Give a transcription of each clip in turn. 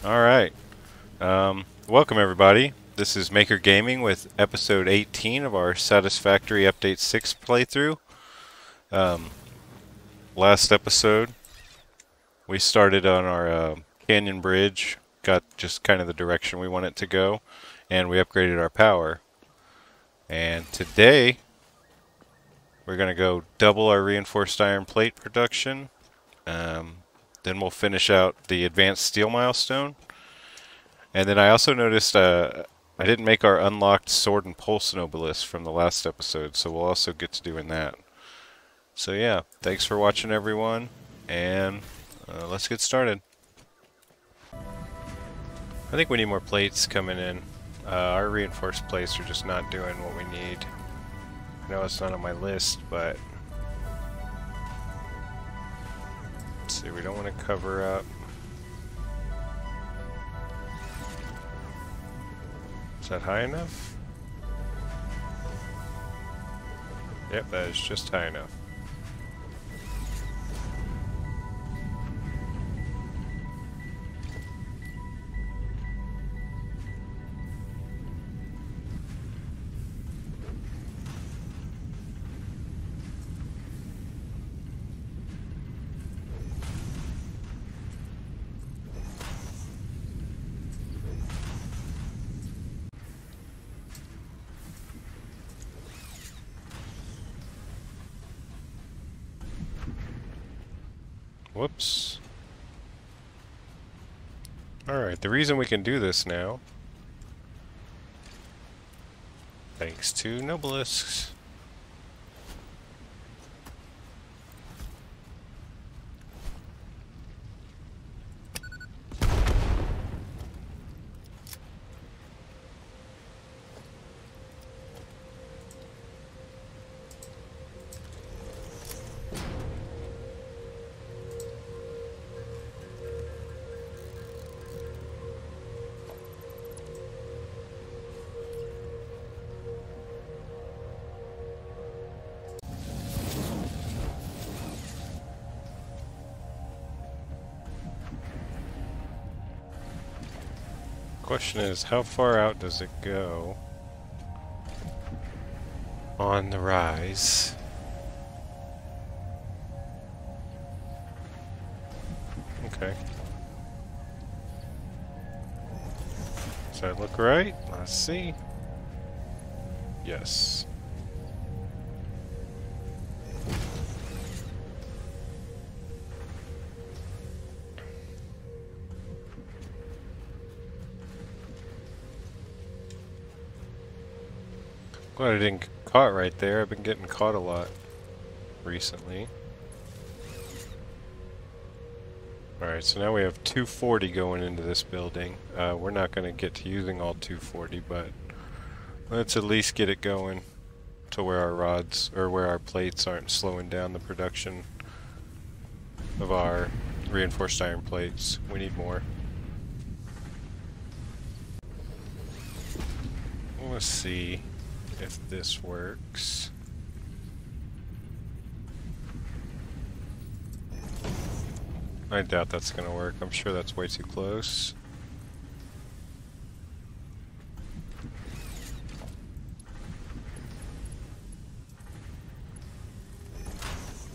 Alright. Welcome everybody. This is Maker Gaming with episode 18 of our Satisfactory Update 6 playthrough. Last episode, we started on our canyon bridge, got just kind of the direction we want it to go, and we upgraded our power. And today, we're going to go double our reinforced iron plate production. Then we'll finish out the advanced steel milestone. And then I also noticed I didn't make our unlocked sword and pulse nobelisks from the last episode, so we'll also get to doing that. So yeah, thanks for watching everyone, and let's get started. I think we need more plates coming in. Our reinforced plates are just not doing what we need. I know it's not on my list, but let's see, we don't want to cover up. Is that high enough? Yep, that is just high enough. Whoops. Alright, the reason we can do this now, thanks to nobelisks. Question is, how far out does it go on the rise? Okay. Does that look right? Let's see. Yes. Glad I didn't get caught right there. I've been getting caught a lot recently. Alright, so now we have 240 going into this building. We're not going to get to using all 240, but let's at least get it going to where our rods, or where our plates aren't slowing down the production of our reinforced iron plates. We need more. Let's see if this works. I doubt that's gonna work. I'm sure that's way too close.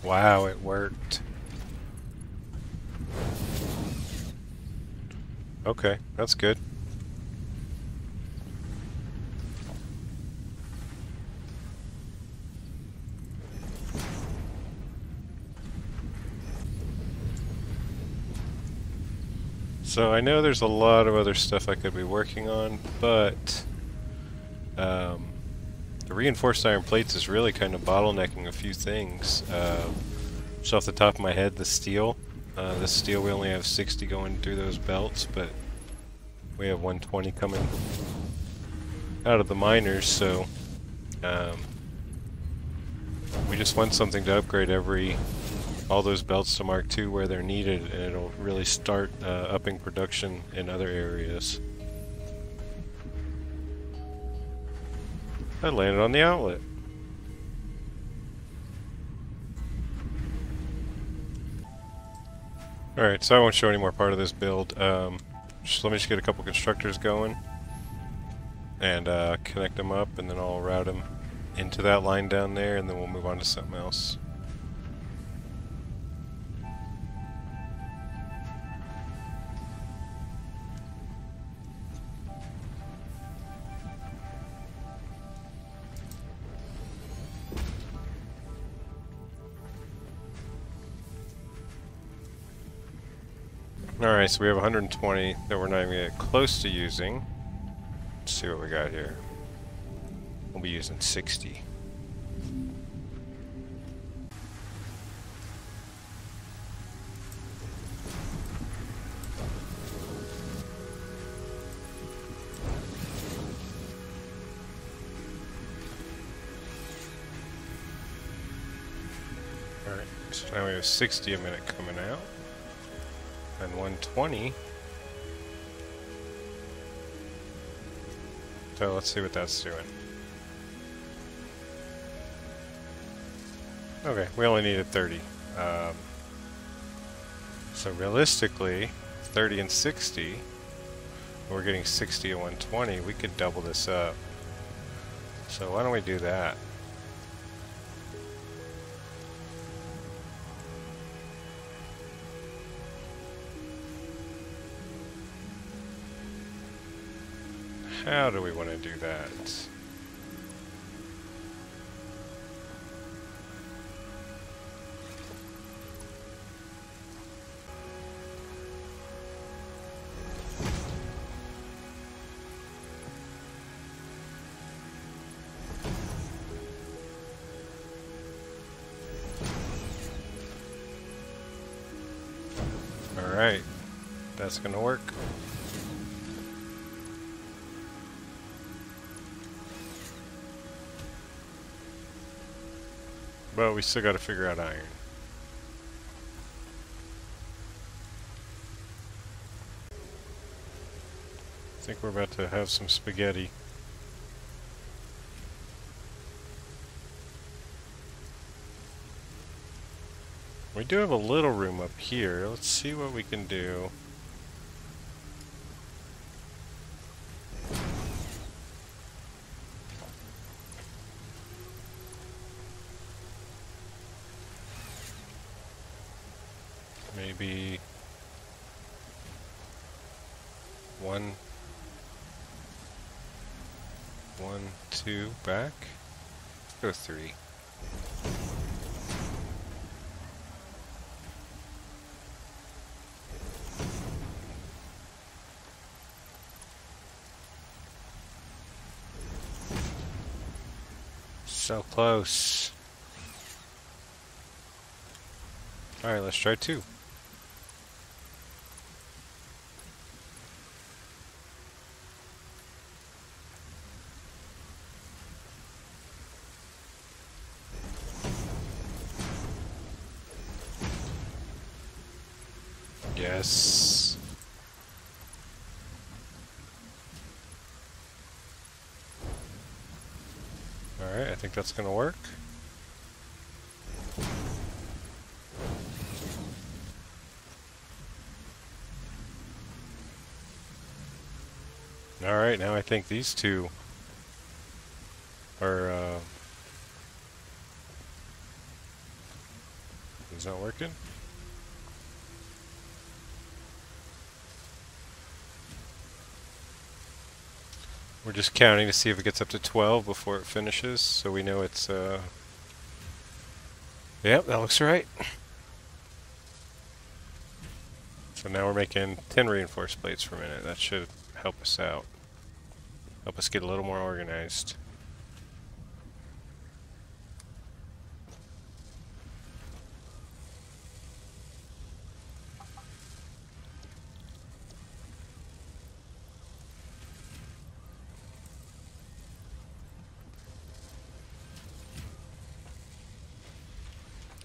Wow, it worked. Okay, that's good. So I know there's a lot of other stuff I could be working on, but the reinforced iron plates is really kind of bottlenecking a few things. Just off the top of my head, the steel. This steel, we only have 60 going through those belts, but we have 120 coming out of the miners, so we just want something to upgrade all those belts to Mark II where they're needed, and it'll really start upping production in other areas. I landed on the outlet. Alright, so I won't show any more part of this build. let me just get a couple constructors going and connect them up, and then I'll route them into that line down there, and then we'll move on to something else. Alright, so we have 120 that we're not even gonna get close to using. Let's see what we got here. We'll be using 60. Alright, so now we have 60 a minute coming out. And 120. So let's see what that's doing. Okay, we only needed 30. So realistically, 30 and 60, we're getting 60 and 120, we could double this up. So why don't we do that? How do we want to do that? All right, that's gonna work. But we still got to figure out iron. I think we're about to have some spaghetti. We do have a little room up here. Let's see what we can do. Maybe one, two, back. Let's go 3. So close. All right, let's try 2. Yes. Alright, I think that's gonna work. Alright, now I think these two are, is not working? We're just counting to see if it gets up to 12 before it finishes, so we know it's, yep, that looks right. So now we're making 10 reinforced plates per minute. That should help us out. Help us get a little more organized.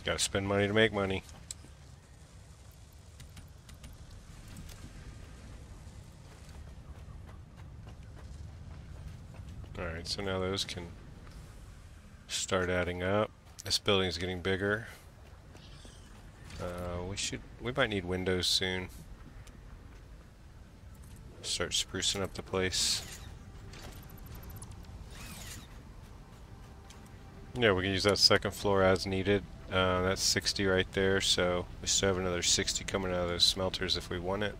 Gotta spend money to make money. Alright, so now those can start adding up. This building's getting bigger. We might need windows soon. Start sprucing up the place. Yeah, we can use that second floor as needed. That's 60 right there, so we still have another 60 coming out of those smelters if we want it.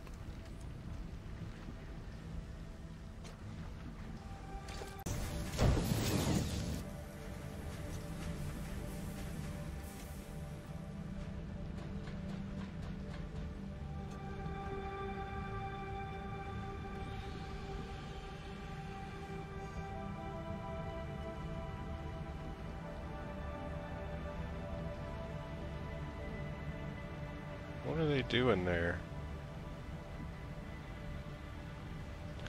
What are they doing there?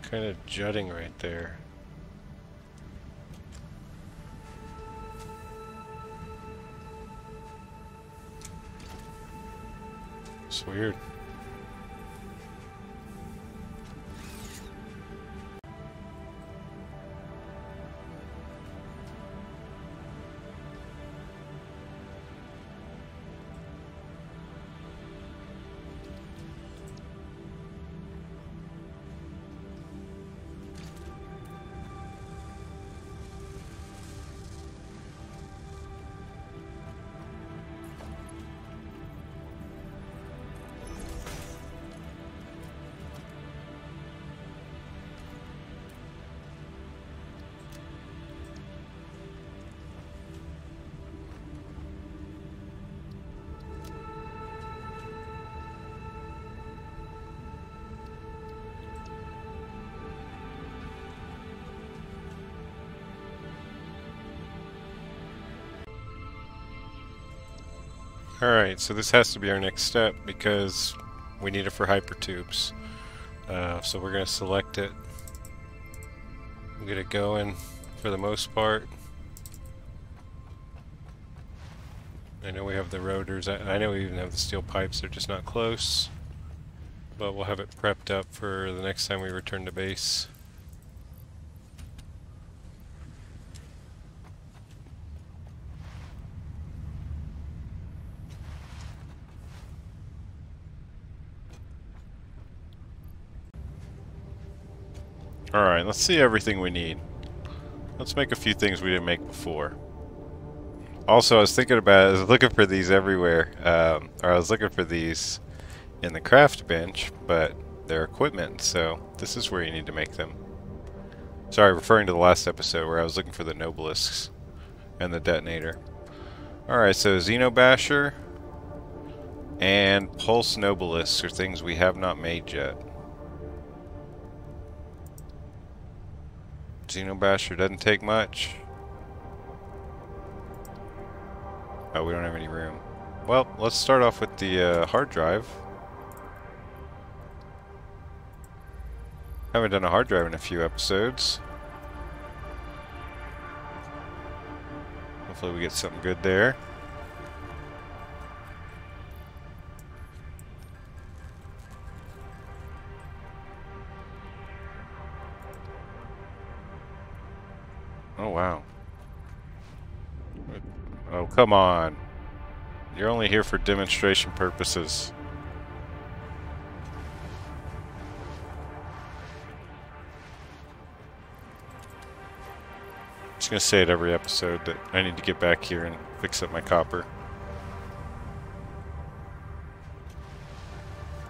Kind of jutting right there. It's weird. Alright, so this has to be our next step because we need it for hypertubes. So we're going to select it. We'll get it going for the most part. I know we have the rotors. I know we even have the steel pipes. They're just not close. But we'll have it prepped up for the next time we return to base. Alright, let's see everything we need. Let's make a few things we didn't make before. Also, I was thinking about it, I was looking for these everywhere. Or I was looking for these in the craft bench, but they're equipment, so this is where you need to make them. Sorry, referring to the last episode where I was looking for the Nobelisks and the detonator. Alright, so Xeno-Basher and Pulse Nobelisks are things we have not made yet. Xeno-Basher doesn't take much. Oh, we don't have any room. Well, let's start off with the hard drive. Haven't done a hard drive in a few episodes. Hopefully we get something good there. Oh, wow. Oh, come on. You're only here for demonstration purposes. I'm just gonna say it every episode that I need to get back here and fix up my copper.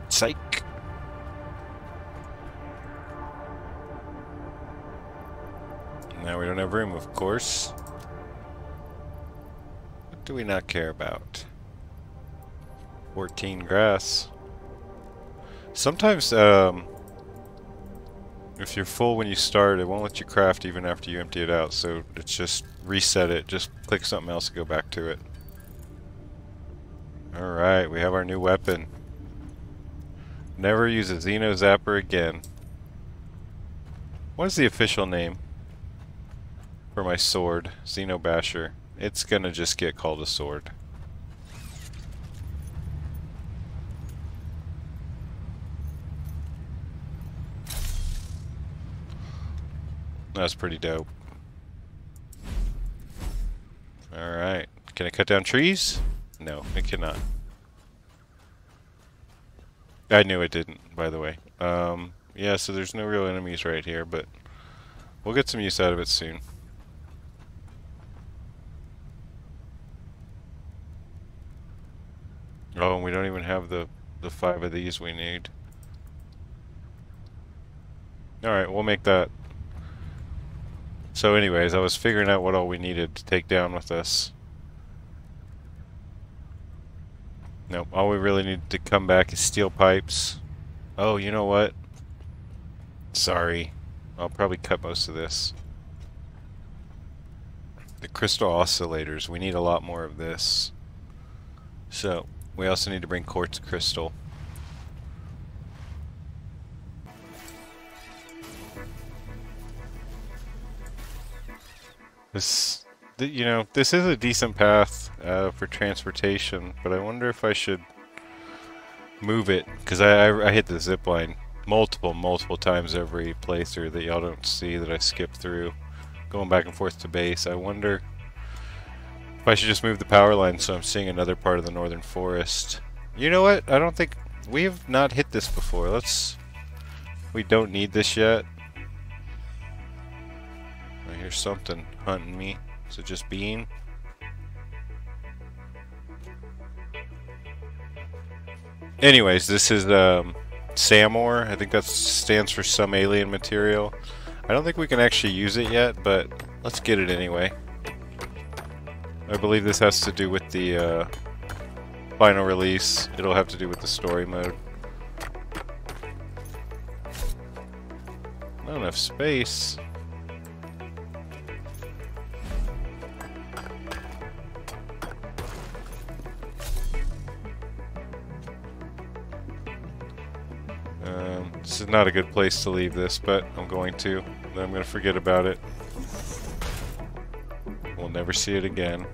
Psych! Now we don't have room, of course. What do we not care about? 14 grass. Sometimes, if you're full when you start, it won't let you craft even after you empty it out, so it's just reset it, just click something else and go back to it. Alright, we have our new weapon. Never use a Xeno Zapper again. What is the official name for my sword? Xeno-Basher. It's gonna just get called a sword. That's pretty dope. Alright. Can it cut down trees? No, it cannot. I knew it didn't, by the way. Yeah, so there's no real enemies right here, but we'll get some use out of it soon. Oh, and we don't even have the 5 of these we need. Alright, we'll make that. So anyways, I was figuring out what all we needed to take down with this. Nope, all we really need to come back is steel pipes. Oh, you know what? Sorry. I'll probably cut most of this. The crystal oscillators, we need a lot more of this. So, we also need to bring quartz crystal. This, you know, this is a decent path for transportation, but I wonder if I should move it, because I hit the zip line multiple times every playthrough that y'all don't see that I skip through, going back and forth to base. I wonder if I should just move the power line so I'm seeing another part of the northern forest. You know what? I don't think we have not hit this before. We don't need this yet. I hear something hunting me. Is it just Bean? Anyways, this is Samor. I think that stands for some alien material. I don't think we can actually use it yet, but let's get it anyway. I believe this has to do with the final release. It'll have to do with the story mode. Not enough space. This is not a good place to leave this, but I'm going to. Then I'm going to forget about it. We'll never see it again.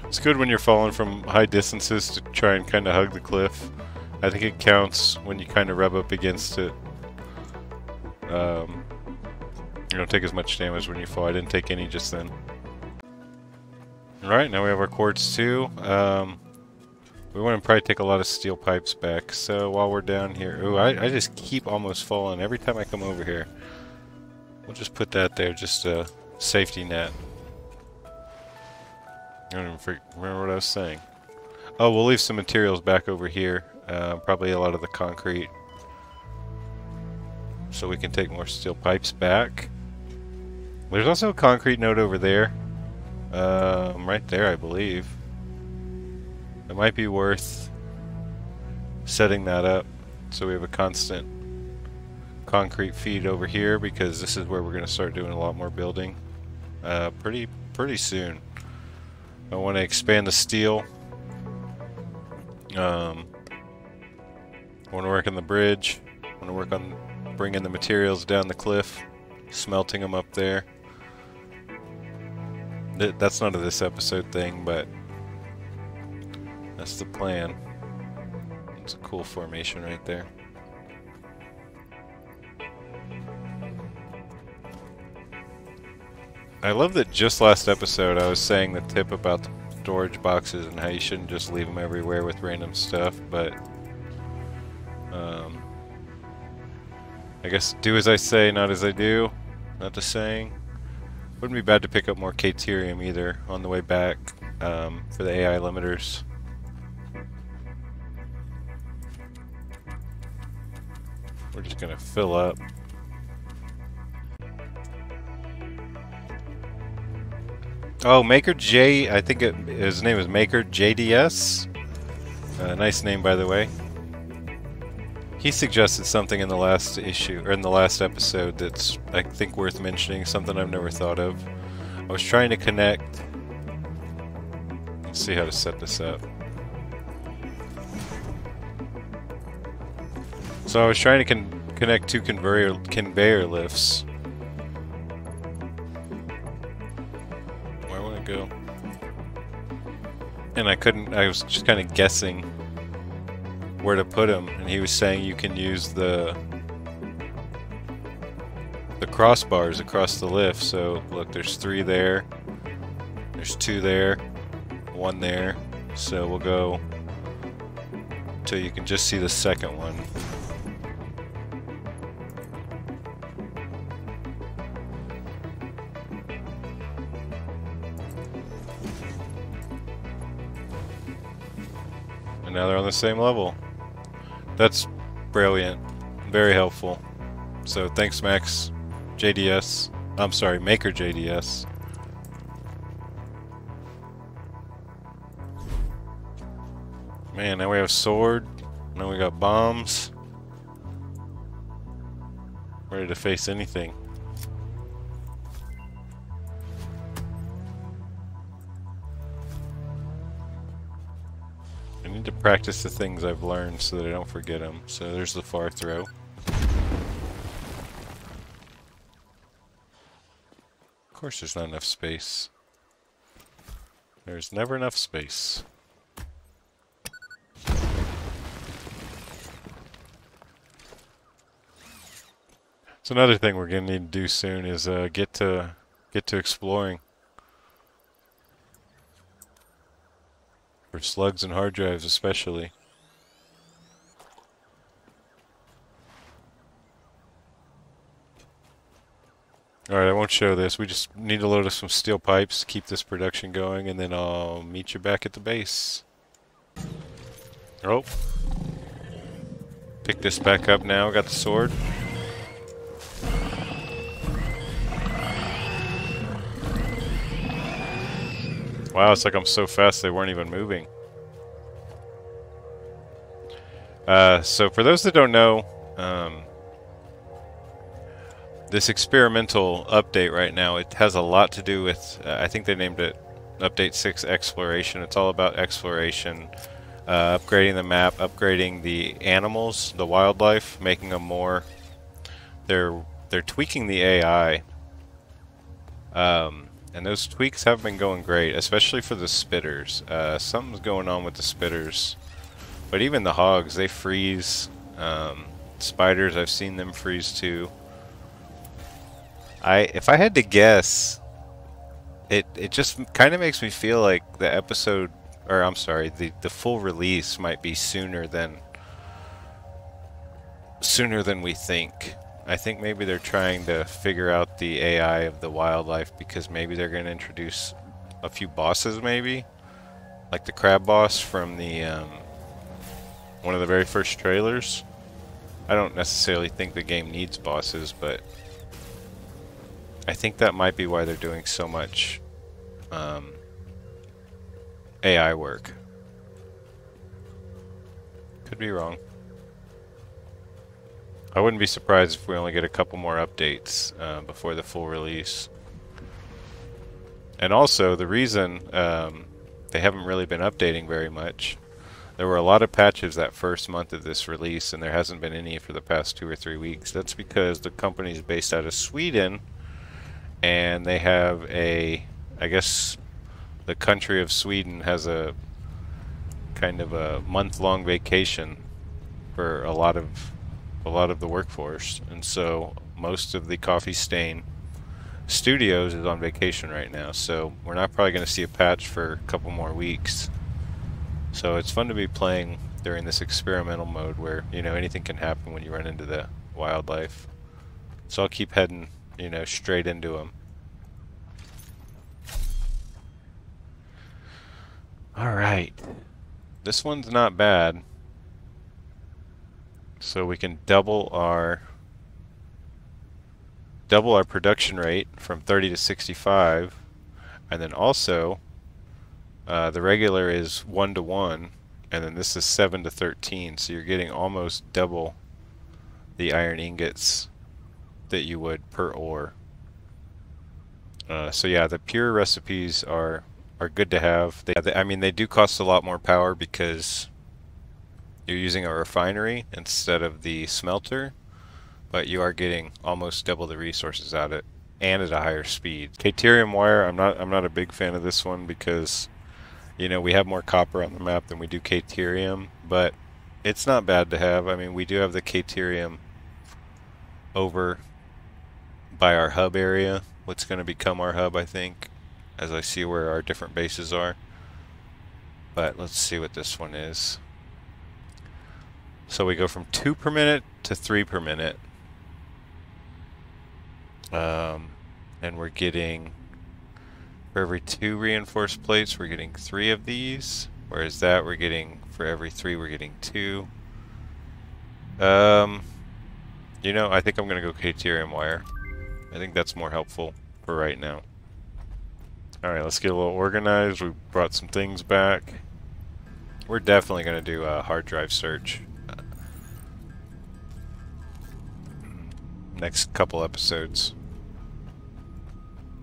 It's good when you're falling from high distances to try and kind of hug the cliff. I think it counts when you kind of rub up against it. You don't take as much damage when you fall. I didn't take any just then. Alright, now we have our quartz too. We want to probably take a lot of steel pipes back. So while we're down here... Ooh, I just keep almost falling every time I come over here. We'll just put that there, just a safety net. I don't even remember what I was saying. Oh, we'll leave some materials back over here. Probably a lot of the concrete. So we can take more steel pipes back. There's also a concrete node over there. Right there, I believe. It might be worth setting that up so we have a constant concrete feed over here, because this is where we're going to start doing a lot more building pretty soon. I want to expand the steel. I want to work on the bridge. I want to work on bringing the materials down the cliff, smelting them up there. That's not a this episode thing, but that's the plan. It's a cool formation right there. I love that just last episode I was saying the tip about the storage boxes and how you shouldn't just leave them everywhere with random stuff, but I guess do as I say, not as I do. Not the saying. Wouldn't be bad to pick up more Caterium either on the way back for the AI limiters. We're just gonna fill up. Oh, Maker J, I think his name is Maker JDS. Nice name, by the way. He suggested something in the last issue, or in the last episode, that's, I think, worth mentioning, something I've never thought of. I was trying to connect... Let's see how to set this up. So I was trying to connect two conveyor lifts. Where I want to go? And I couldn't, I was just kind of guessing where to put them, and he was saying you can use the the crossbars across the lift. So look, there's 3 there, there's 2 there, 1 there. So we'll go till you can just see the second one. And now they're on the same level. That's brilliant. Very helpful. So thanks, Max JDS. I'm sorry, Maker JDS. Man, now we have sword. Now we got bombs. Ready to face anything. I need to practice the things I've learned so that I don't forget them. So there's the far throw. Of course there's not enough space. There's never enough space. So another thing we're gonna need to do soon is get to exploring for slugs and hard drives, especially. All right, I won't show this. We just need to load up some steel pipes, keep this production going, and then I'll meet you back at the base. Oh, pick this back up now. Got the sword. Wow, it's like I'm so fast they weren't even moving. So for those that don't know, this experimental update right now, it has a lot to do with, I think they named it Update 6 Exploration. It's all about exploration, upgrading the map, upgrading the animals, the wildlife, making them more, they're tweaking the AI. And those tweaks have been going great, especially for the spitters. Something's going on with the spitters. But even the hogs, they freeze. Spiders, I've seen them freeze too. If I had to guess, it just kind of makes me feel like the episode, or I'm sorry, the full release might be sooner than we think. I think maybe they're trying to figure out the AI of the wildlife, because maybe they're going to introduce a few bosses, maybe like the crab boss from the one of the very first trailers. I don't necessarily think the game needs bosses, but I think that might be why they're doing so much AI work. Could be wrong. I wouldn't be surprised if we only get a couple more updates before the full release. And also, the reason they haven't really been updating very much, there were a lot of patches that first month of this release, and there hasn't been any for the past 2 or 3 weeks. That's because the company is based out of Sweden, and they have I guess the country of Sweden has a kind of a month-long vacation for a lot of the workforce, and so most of the Coffee Stain Studios is on vacation right now, so we're not probably going to see a patch for a couple more weeks. So it's fun to be playing during this experimental mode where, you know, anything can happen when you run into the wildlife. So I'll keep heading, you know, straight into them. Alright, this one's not bad. So we can double our production rate from 30 to 65, and then also the regular is 1 to 1, and then this is 7 to 13, so you're getting almost double the iron ingots that you would per ore. So yeah, the pure recipes are good to have. I mean, they do cost a lot more power because you're using a refinery instead of the smelter, but you are getting almost double the resources out of it, and at a higher speed. Caterium Wire, I'm not a big fan of this one because, you know, we have more copper on the map than we do Caterium, but it's not bad to have. I mean, we do have the Caterium over by our hub area, what's going to become our hub, I think, as I see where our different bases are. But let's see what this one is. So we go from 2 per minute to 3 per minute. And we're getting, for every 2 reinforced plates, we're getting 3 of these. Whereas that, we're getting, for every 3, we're getting 2. You know, I think I'm going to go Caterium Wire. I think that's more helpful for right now. Alright, let's get a little organized. We brought some things back. We're definitely going to do a hard drive search next couple episodes.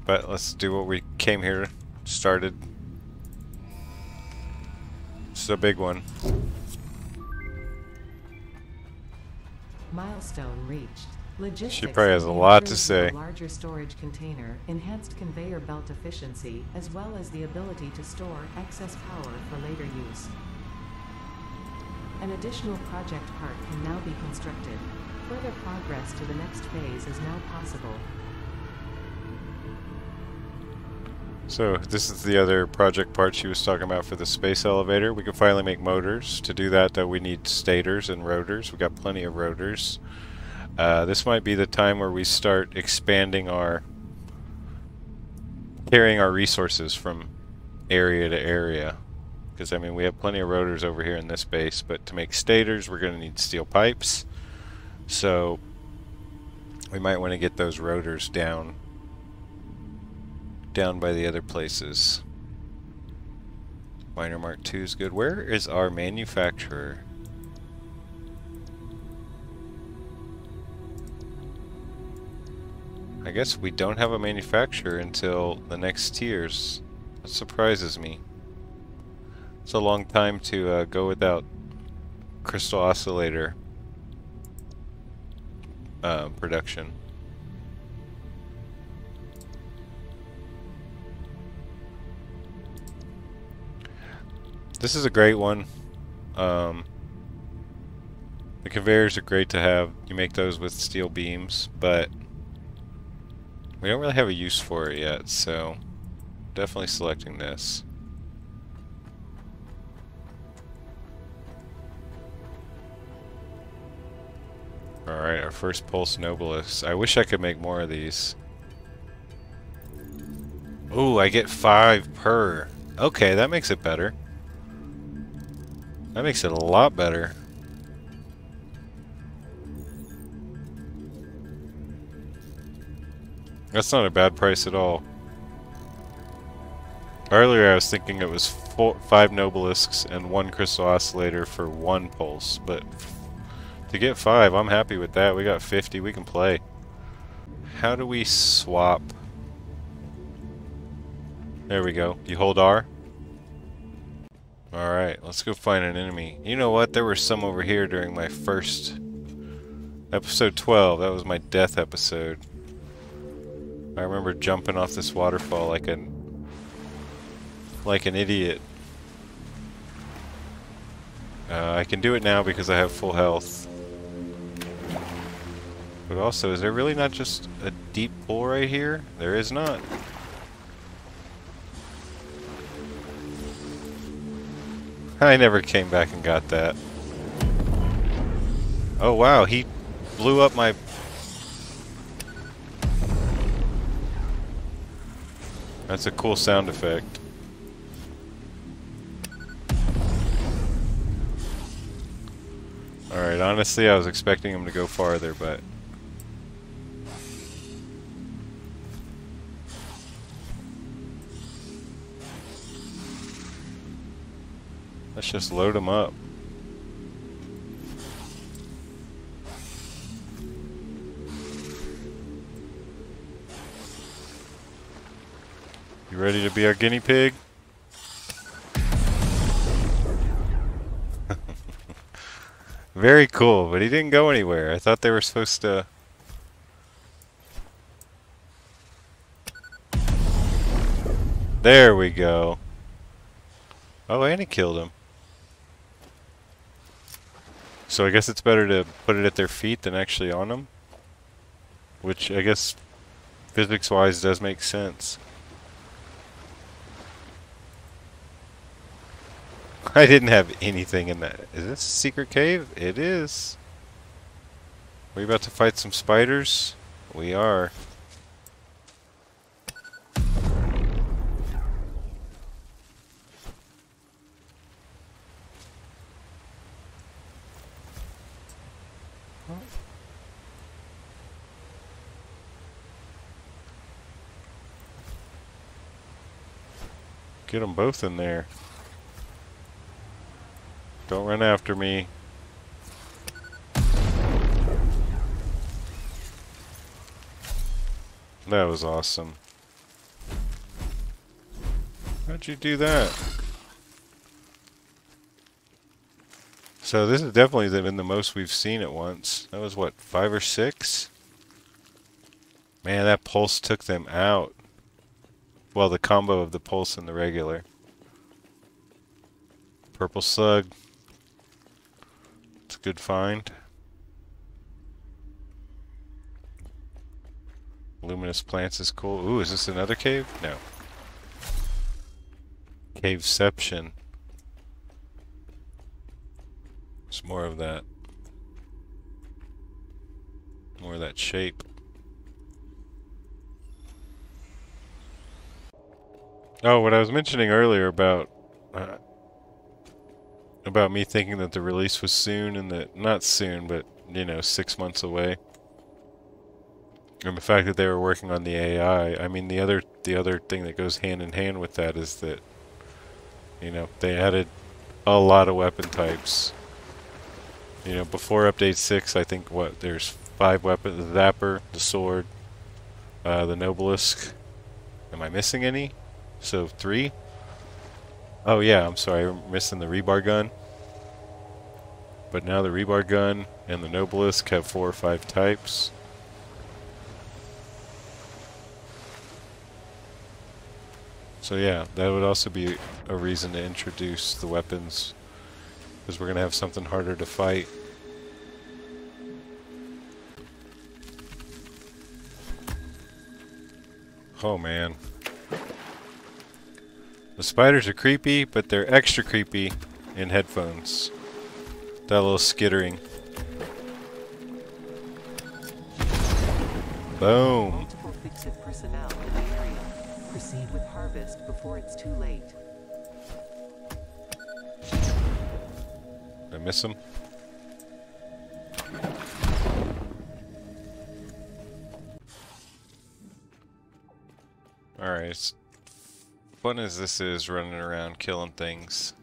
But let's do what we came here, started. This is a big one. Milestone reached. Logistics She probably has a lot to say. Larger storage container, enhanced conveyor belt efficiency, as well as the ability to store excess power for later use. An additional project part can now be constructed. Further progress to the next phase is now possible. So this is the other project part she was talking about for the space elevator. We can finally make motors. To do that, though, we need stators and rotors. We've got plenty of rotors. This might be the time where we start expanding carrying our resources from area to area. Because, I mean, we have plenty of rotors over here in this base, but to make stators, we're going to need steel pipes. So we might want to get those rotors down by the other places. Miner Mark II is good. Where is our manufacturer? I guess we don't have a manufacturer until the next tiers. That surprises me. It's a long time to go without crystal oscillator production. This is a great one. The conveyors are great to have. You make those with steel beams, but we don't really have a use for it yet, so definitely selecting this. Alright, our first pulse nobelisks. I wish I could make more of these. Ooh, I get 5 per. Okay, that makes it better. That makes it a lot better. That's not a bad price at all. Earlier I was thinking it was 5 nobelisks and 1 crystal oscillator for 1 pulse, but to get 5, I'm happy with that. We got 50, we can play. How do we swap? There we go. You hold R. Alright, let's go find an enemy. You know what? There were some over here during my first episode 12. That was my death episode. I remember jumping off this waterfall like an idiot. I can do it now because I have full health. But also, is there really not just a deep pool right here? There is not. I never came back and got that. Oh wow, he blew up my... That's a cool sound effect. Alright, honestly I was expecting him to go farther, but... Let's just load him up. You ready to be our guinea pig? Very cool, but he didn't go anywhere. I thought they were supposed to... There we go. Oh, and he killed him. So I guess it's better to put it at their feet than actually on them. Which I guess Physics-wise, does make sense. I didn't have anything in that. Is this a secret cave? It is. We about to fight some spiders? We are. Get them both in there. Don't run after me. That was awesome. How'd you do that? So this has definitely been the most we've seen at once. That was what, 5 or 6? Man, that pulse took them out. Well, the combo of the pulse and the regular. Purple slug. It's a good find. Luminous plants is cool. Ooh, is this another cave? No. Caveception. It's more of that. More of that shape. Oh, what I was mentioning earlier about me thinking that the release was soon and that, not soon, but, you know, 6 months away. And the fact that they were working on the AI, I mean, the other thing that goes hand in hand with that is that, you know, they added a lot of weapon types. You know, before update 6, I think, what, there's 5 weapons: the Zapper, the sword, the Nobelisk. Am I missing any? So 3? Oh yeah, I'm sorry, I'm missing the rebar gun. But now the rebar gun and the Nobelisk have 4 or 5 types. So yeah, that would also be a reason to introduce the weapons, because we're going to have something harder to fight. Oh man. The spiders are creepy, but they're extra creepy in headphones. That little skittering. Boom. Multiple Fix-It personnel in the area. Proceed with harvest before it's too late. Did I miss him? Alright, as fun as this is running around killing things,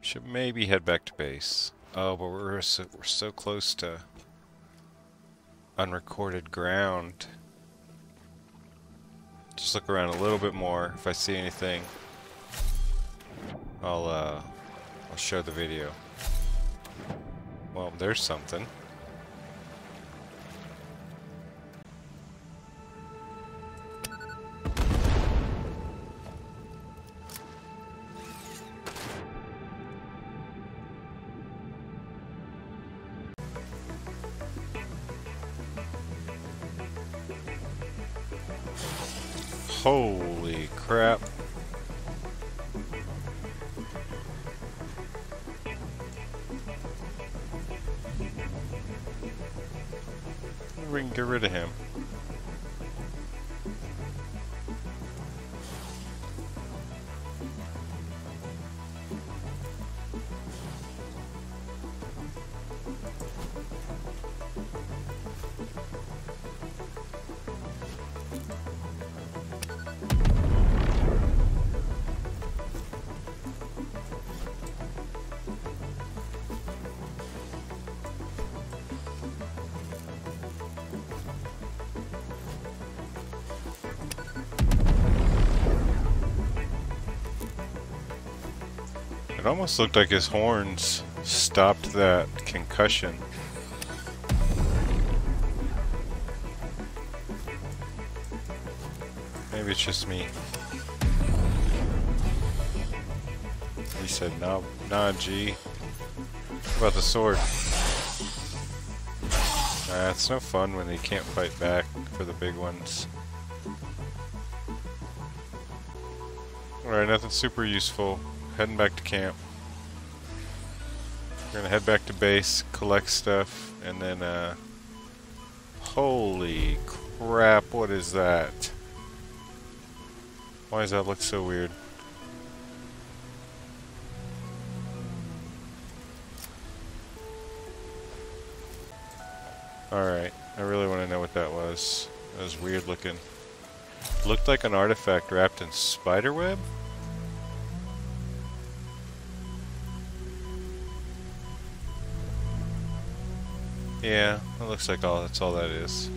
should maybe head back to base. Oh, but we're so close to unrecorded ground. Just look around a little bit more. If I see anything, I'll show the video. Well, there's something. Holy crap. We can get rid of him. It almost looked like his horns stopped that concussion. Maybe it's just me. He said, "No, nah, G. What about the sword?" It's no fun when they can't fight back for the big ones. Alright, nothing super useful. Heading back to camp. We're gonna head back to base, collect stuff, and then, holy crap, what is that? Why does that look so weird? Alright, I really want to know what that was. That was weird looking. Looked like an artifact wrapped in spiderweb? Yeah, it looks like that's all that is.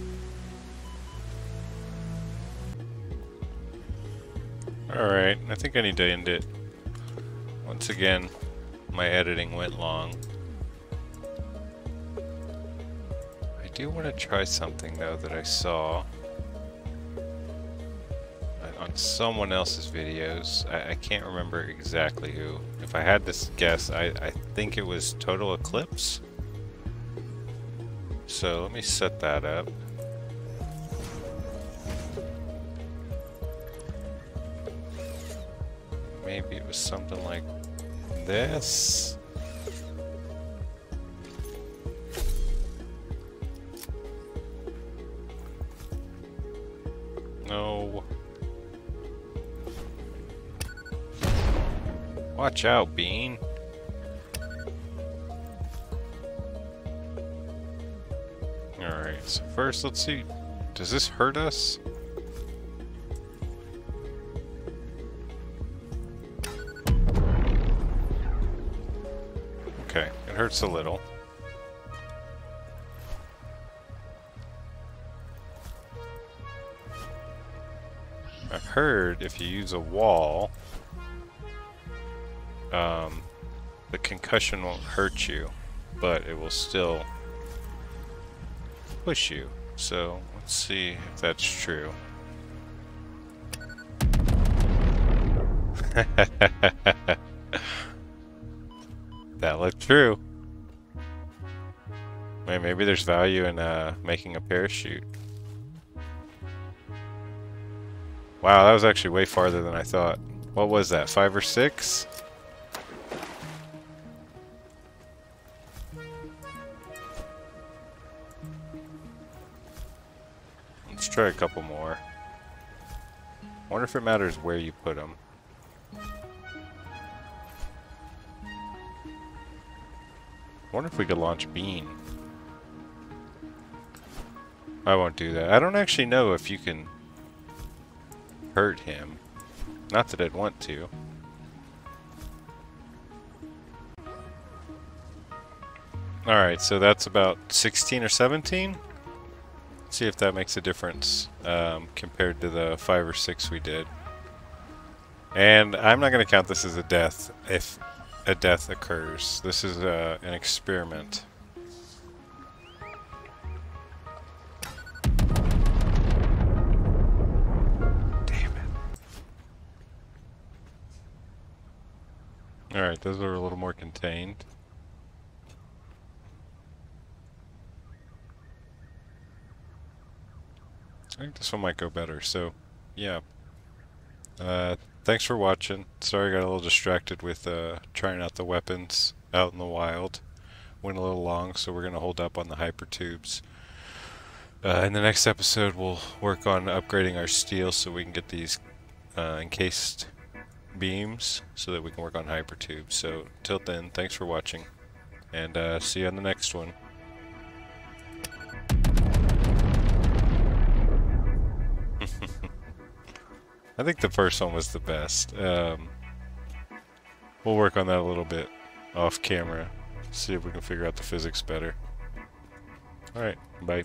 Alright, I think I need to end it. Once again, my editing went long. I do want to try something though that I saw on someone else's videos. I can't remember exactly who. If I had to guess, I think it was Total Eclipse. So let me set that up. Maybe it was something like this. No. Watch out, Bean. Alright, so first let's see. Does this hurt us? Okay, it hurts a little. I've heard if you use a wall, the concussion won't hurt you, but it will still push you. So let's see if that's true. That looked true. Maybe there's value in making a parachute. Wow, that was actually way farther than I thought. What was that, 5 or 6? Let's try a couple more. Wonder if it matters where you put them. Wonder if we could launch Bean. I won't do that. I don't actually know if you can hurt him. Not that I'd want to. Alright, so that's about 16 or 17? See if that makes a difference compared to the 5 or 6 we did. And I'm not going to count this as a death if a death occurs. This is an experiment. Damn it. Alright, those are a little more contained. I think this one might go better, so yeah. Thanks for watching. Sorry I got a little distracted with trying out the weapons out in the wild. Went a little long, so we're going to hold up on the hypertubes. In the next episode we'll work on upgrading our steel so we can get these encased beams so that we can work on hypertubes. So till then, thanks for watching, and see you on the next one. I think the first one was the best. We'll work on that a little bit off camera, see if we can figure out the physics better. Alright, bye.